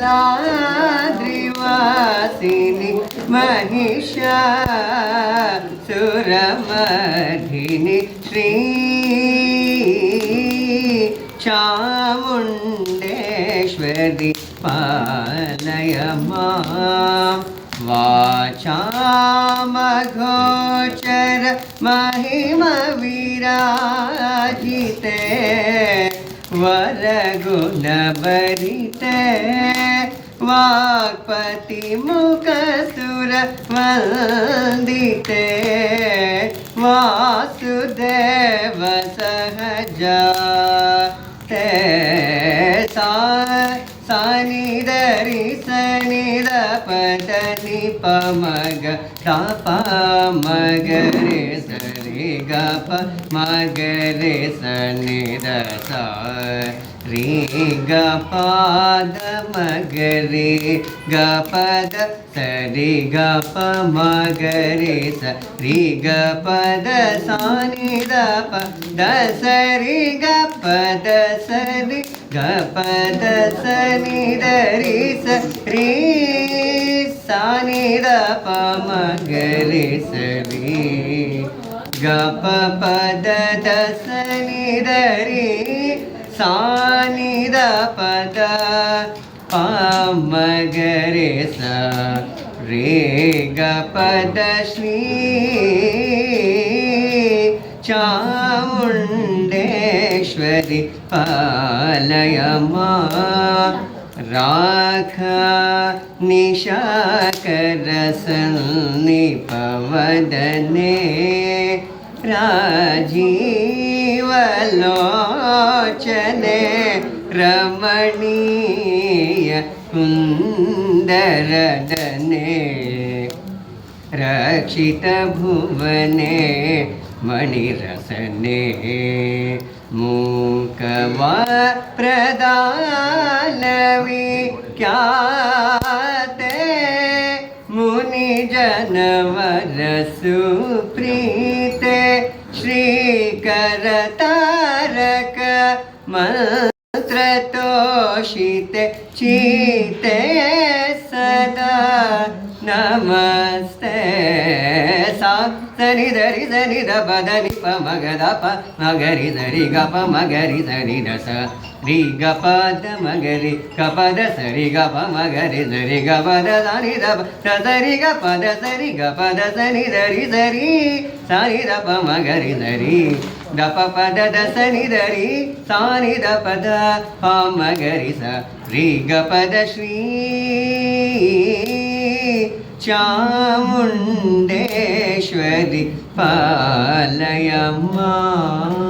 लाद्रिवासिनि महिषासुरमर्दिनि श्री चामुण्डेश्वरि पालय मां वाचामगोचर महिमविराजिते वरगुणभरिते वाक्पतिमुखसुरवन्दिते वासुदेव सहजाते सानिधरि सनिधपदनि पमग तप मगरे सरि गप मगरे सनिध री गपाद मगरे गपद सरि गप मगरे सरि गपद सानिध पद सरि गपद सरि गपद सनिध रि सरि सानिध पमगरे सरि गपपद सनिध रि सानिध पद पमगरे स रे गपद श्री चामुण्डेश्वरि पालय मां राख निशाकरसन्निपवदने राजीवलोचने रमणीय कुन्दरदने रक्षितभुवने मणिरसने मूकवप्रदानविख्याते मुनिजनवर सुप्रीते श्रीकरतारक मंत्रतोषिते चीते सदा नमस्ते सा सनि धरि सनि ध पद नि प मग ध प मगरि धरि ग प मगरि धरि ध स रि ग प द मगरि ग प द सरि ग प मगरि धरि ग प द सनि ध प द सरि ग प द सरि ग प द सनि धरि धरि सनि ध प मगरि धरि द प प द द सनि धरि सनि ध प द प मगरि स रि ग प द श्री चामुण्डेश्वरि पालय मां.